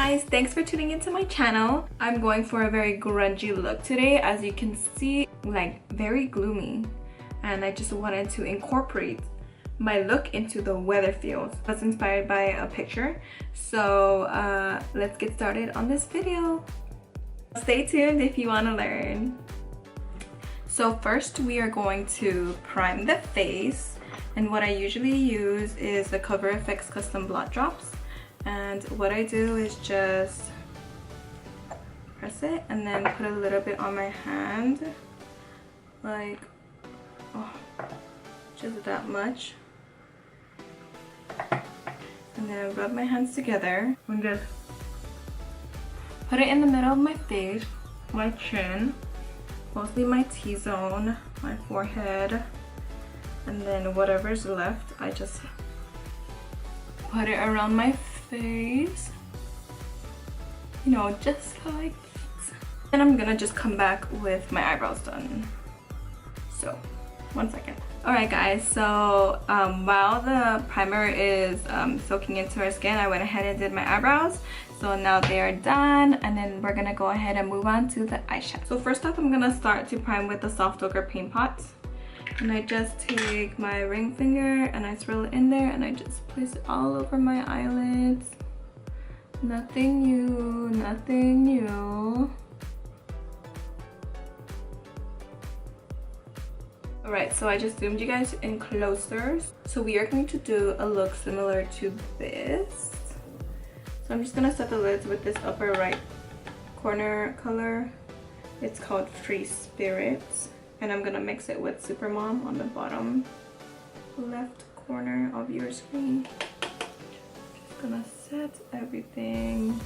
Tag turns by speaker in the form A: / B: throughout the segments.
A: guys, thanks for tuning into my channel. I'm going for a very grungy look today. As you can see, like very gloomy, and I just wanted to incorporate my look into the weather feels. I was inspired by a picture, so let's get started on this video. Stay tuned if you want to learn. So first we are going to prime the face, and what I usually use is the Cover FX Custom Blot Drops. And what I do is just press it and then put a little bit on my hand, like just that much, and then rub my hands together and just put it in the middle of my face, my chin, mostly my T-zone, my forehead, and then whatever's left I just put it around my face, you know, just like this. And I'm gonna just come back with my eyebrows done. So 1 second. Alright guys, so while the primer is soaking into our skin, I went ahead and did my eyebrows. So now they are done, and then we're gonna go ahead and move on to the eyeshadow. So first off, I'm gonna start to prime with the Soft Ochre Paint Pot. And I just take my ring finger and I swirl it in there, and I just place it all over my eyelids. Nothing new, nothing new. Alright, so I just zoomed you guys in closer. So we are going to do a look similar to this. So I'm just gonna set the lids with this upper right corner color. It's called Free Spirits. And I'm gonna mix it with Supermom on the bottom left corner of your screen. Just gonna set everything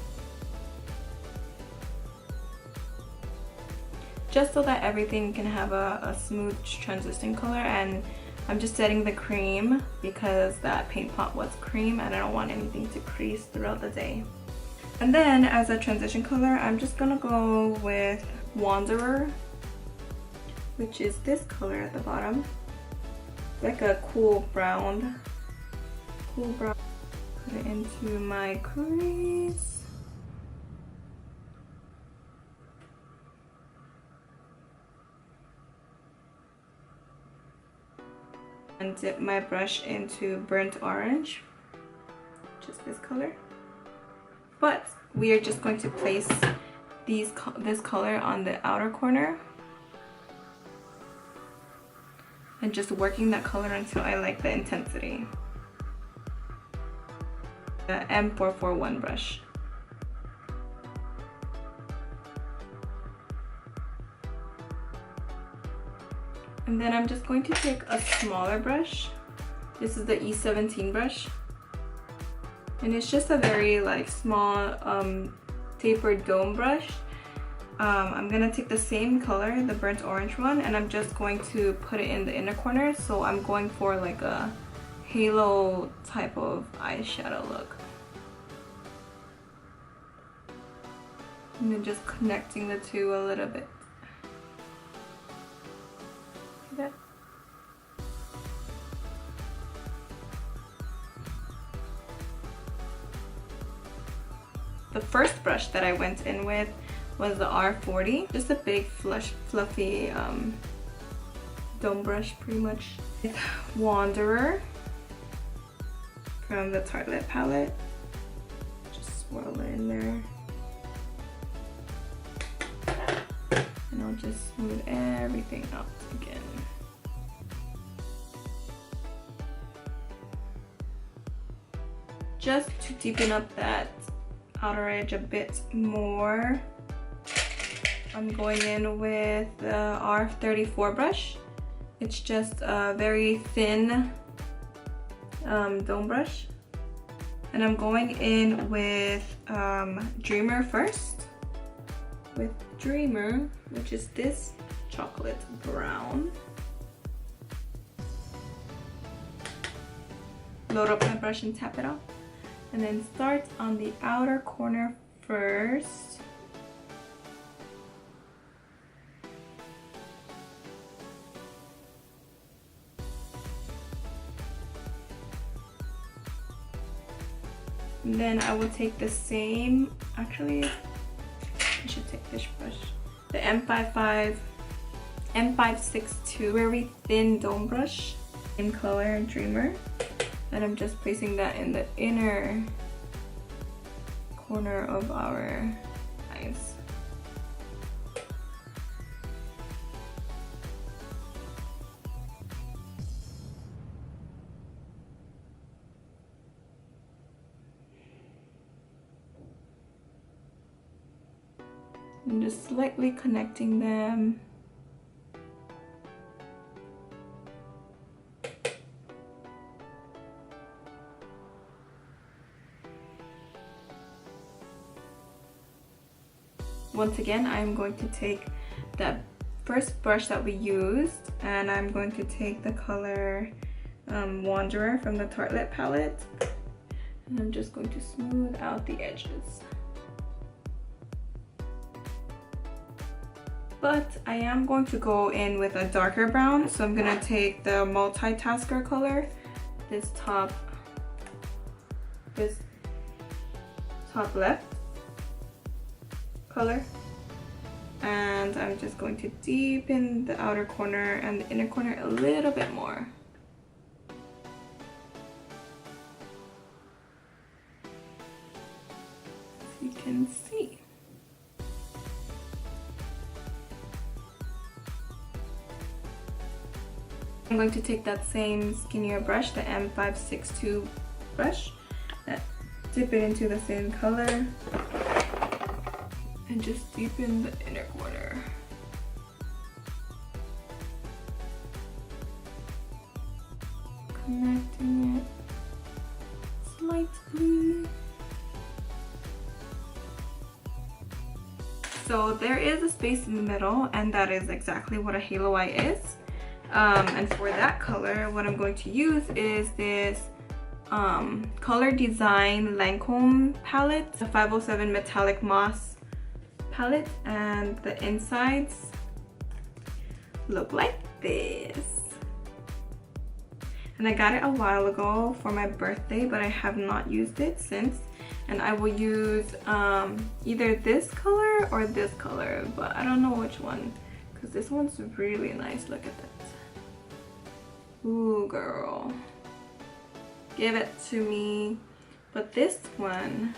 A: just so that everything can have a smooth transition color. And I'm just setting the cream because that paint pot was cream and I don't want anything to crease throughout the day. And then as a transition color, I'm just gonna go with Wanderer, which is this color at the bottom. It's like a cool brown. Put it into my crease. And dip my brush into Burnt Orange, which is this color. But we are just going to place this color on the outer corner, and just working that color until I like the intensity. The M441 brush. And then I'm just going to take a smaller brush. This is the E17 brush. And it's just a very like small tapered dome brush. I'm gonna take the same color, the burnt orange one, and I'm just going to put it in the inner corner. So I'm going for like a halo type of eyeshadow look. And then just connecting the two a little bit. See that? The first brush that I went in with was the R40, just a big fluffy dome brush pretty much. Wanderer from the Tartlette palette, just swirl it in there, and I'll just smooth everything out again. Just to deepen up that outer edge a bit more, I'm going in with the R34 brush. It's just a very thin dome brush. And I'm going in with Dreamer first. With Dreamer, which is this chocolate brown. Load up my brush and tap it off. And then start on the outer corner first. And then I will take the same, actually, I should take this brush. The M562 very thin dome brush in color Dreamer. And I'm just placing that in the inner corner of our eyes. I'm just slightly connecting them. Once again, I'm going to take that first brush that we used, and I'm going to take the color Wanderer from the Tartlette palette, and I'm just going to smooth out the edges. But I am going to go in with a darker brown, so I'm gonna take the multitasker color, this top left color, and I'm just going to deepen the outer corner and the inner corner a little bit more. As you can see. I'm going to take that same skinnier brush, the M562 brush, dip it into the same color, and just deepen the inner corner. Connecting it slightly. So there is a space in the middle, and that is exactly what a halo eye is. And for that color, what I'm going to use is this Color Design Lancome palette, the 507 Metallic Moss palette, and the insides look like this. And I got it a while ago for my birthday, but I have not used it since. And I will use either this color or this color, but I don't know which one, because this one's really nice. Look at that. Ooh, girl. Give it to me. But this one,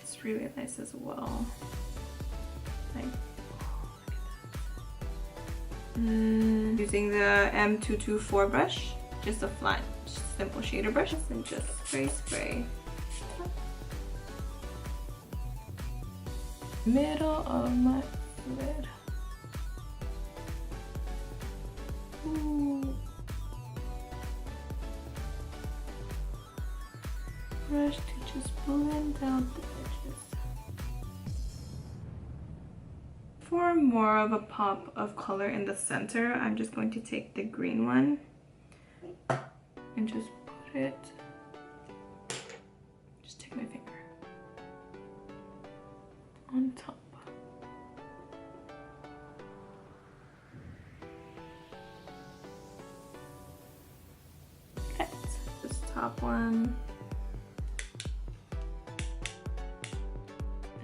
A: it's really nice as well. Like, using the M224 brush, just a flat, simple shader brush, and just spray. Middle of my lid. Ooh. Brush to just blend out the edges. For more of a pop of color in the center, I'm just going to take the green one and just put it, just take my finger on top. Okay, this top one.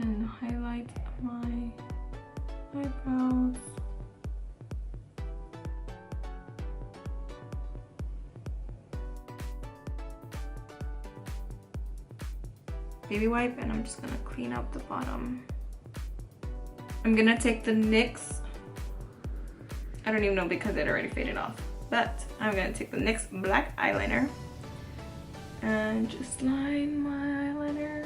A: And highlight my eyebrows. Baby wipe, and I'm just gonna clean up the bottom. I'm gonna take the NYX, I don't even know because it already faded off, but I'm gonna take the NYX black eyeliner and just line my eyeliner.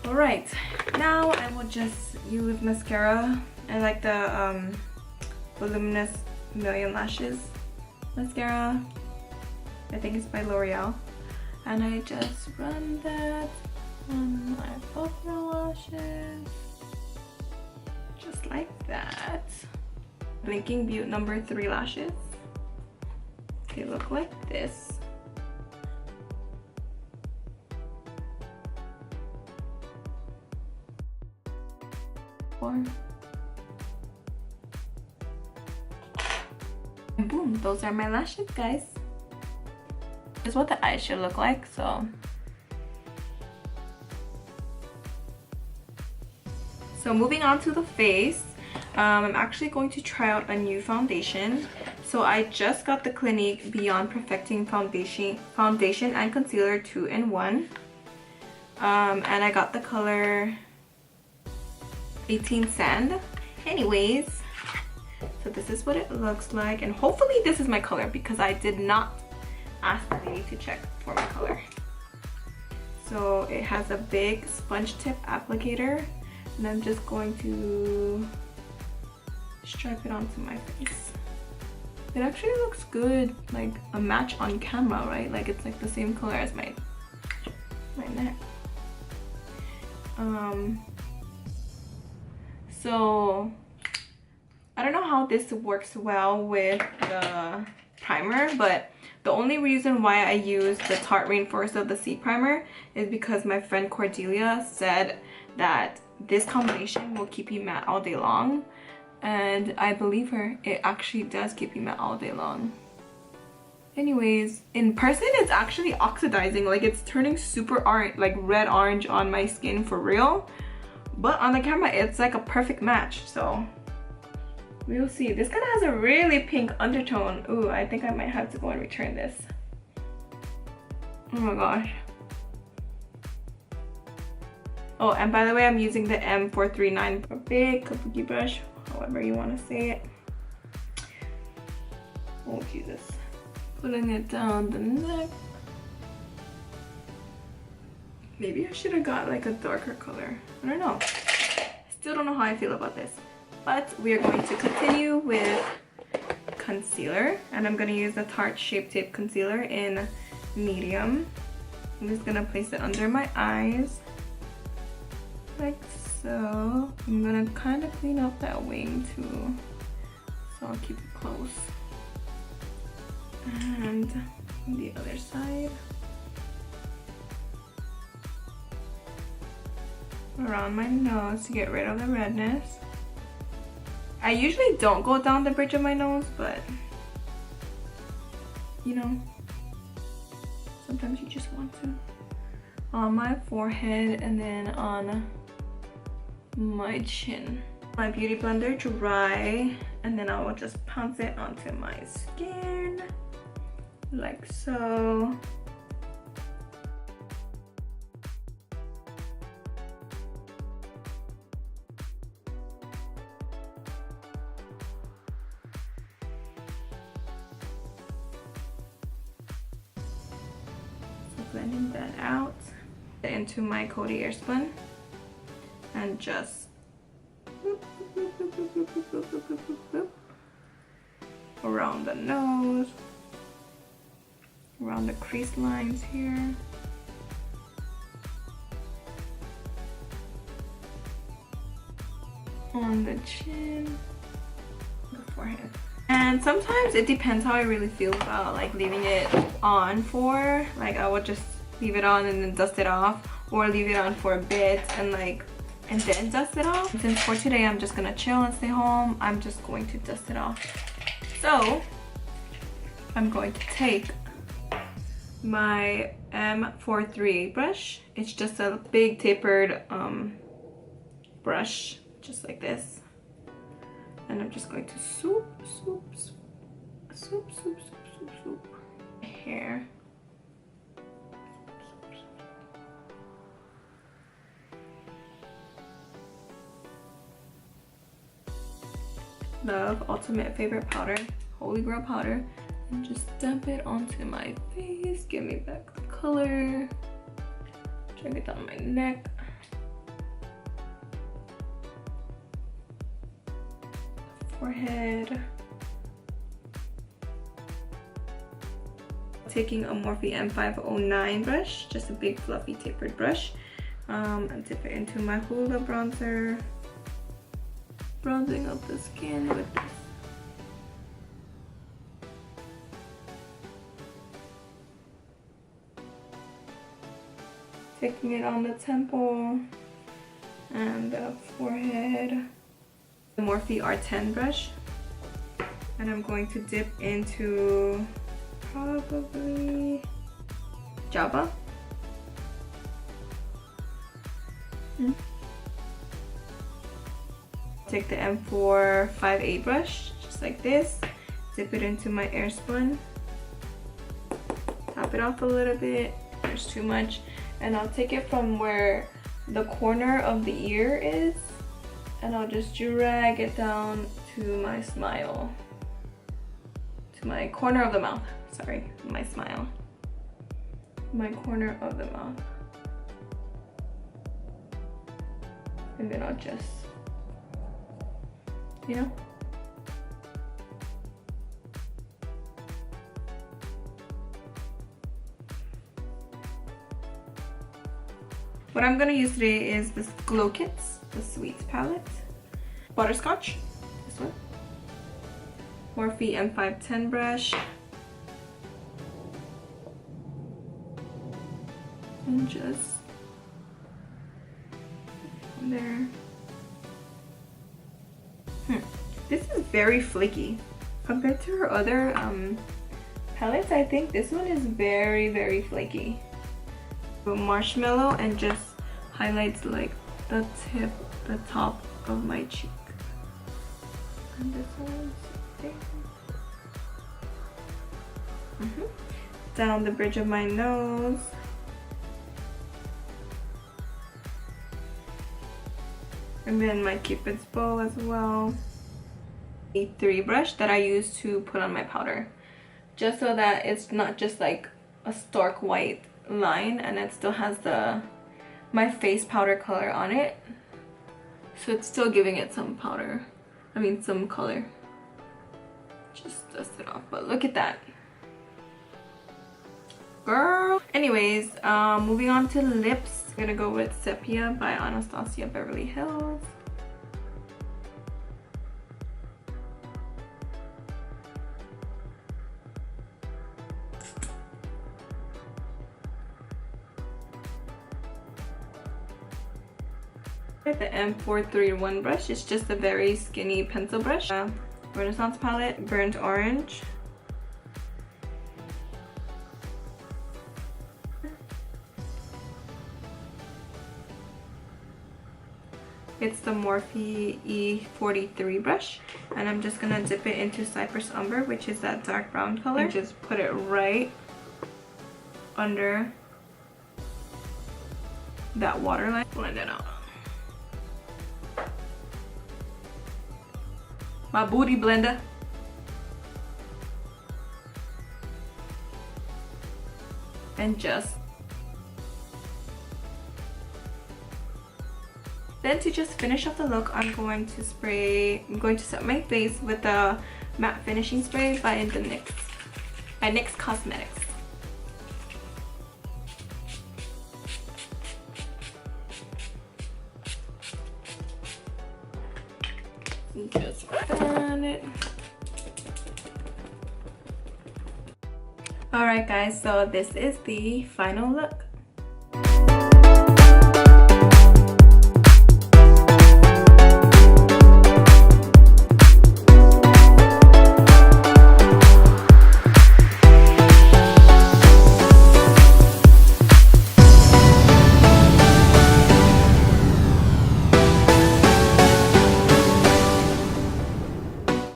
A: Alright, now I will just use mascara. I like the Voluminous Million Lashes mascara. I think it's by L'Oreal. And I just run that on my both my lashes. Just like that. Blinking Beaute number 3 lashes. They look like this. And boom, those are my lashes, guys. This is what the eyes should look like, so moving on to the face, I'm actually going to try out a new foundation. So I just got the Clinique Beyond Perfecting Foundation and Concealer 2-in-1. And I got the color 18 Sand. Anyways, so this is what it looks like, and hopefully this is my color because I did not ask the lady to check for my color. So it has a big sponge tip applicator, and I'm just going to stripe it onto my face. It actually looks good, like a match on camera, right? Like it's like the same color as my neck. So I don't know how this works well with the primer, but the only reason why I use the Tarte Rainforest of the Sea primer is because my friend Cordelia said that this combination will keep you matte all day long, and I believe her. It actually does keep you matte all day long. Anyways, in person it's actually oxidizing, like it's turning super orange, like red orange on my skin for real, but on the camera it's like a perfect match, so we'll see. This kind of has a really pink undertone. Ooh, I think I might have to go and return this. Oh my gosh. Oh, and by the way, I'm using the M439 for big kabuki brush, however you want to say it. Oh Jesus. Putting it down the neck. Maybe I should have got like a darker color. I don't know. Still don't know how I feel about this. But we are going to continue with concealer, and I'm going to use the Tarte Shape Tape Concealer in medium. I'm just going to place it under my eyes like so. I'm going to kind of clean up that wing too, so I'll keep it close. And on the other side, around my nose to get rid of the redness. I usually don't go down the bridge of my nose, but you know, sometimes you just want to. On my forehead and then on my chin. My beauty blender dry, and then I will just pounce it onto my skin like so. Blending that out into my Kodi Airspun and just around the nose, around the crease lines here, on the chin, the forehead. And sometimes it depends how I really feel about like leaving it on for, like I would just leave it on and then dust it off, or leave it on for a bit and then dust it off. Since for today I'm just gonna chill and stay home, I'm just going to dust it off. So I'm going to take my M43 brush. It's just a big tapered brush, just like this. And I'm just going to swoop hair. Love Ultimate Favorite Powder, Holy Grail powder, and just dump it onto my face. Give me back the color. Drag it down my neck. Forehead. Taking a Morphe M509 brush, just a big fluffy tapered brush, and dip it into my HOOLA bronzer. bronzing up the skin with this. Taking it on the temple and the forehead. The Morphe R10 brush. And I'm going to dip into probably Java. Take the M4 5/8 brush, just like this. Dip it into my Airspun. Top it off a little bit. There's too much. And I'll take it from where the corner of the ear is, and I'll just drag it down to my smile. To my corner of the mouth. Sorry, my smile. My corner of the mouth. And then I'll just, you know. What I'm gonna use today is this Glow Kits, the Sweets palette. Butterscotch, this one. Morphe M510 brush. And just there. This is very flaky. Compared to her other palettes, I think this one is very, very flaky. Marshmallow and just highlights like the tip, the top of my cheek. And this one's there. Down the bridge of my nose. And then my Cupid's bow as well. A 3 brush that I use to put on my powder. Just so that it's not just like a stark white line, and it still has my face powder color on it, so it's still giving it some powder, some color. Just dust it off, but look at that, girl. Anyways, moving on to lips. I'm gonna go with Sepia by Anastasia Beverly Hills. The M431 brush is just a very skinny pencil brush. Renaissance palette, burnt orange. It's the Morphe E43 brush, and I'm just gonna dip it into Cypress Umber, which is that dark brown color, and just put it right under that waterline. Blend it out. My booty blender. And just then, to just finish off the look, I'm going to set my face with the matte finishing spray by NYX Cosmetics. Just fan it. Alright guys, so this is the final look.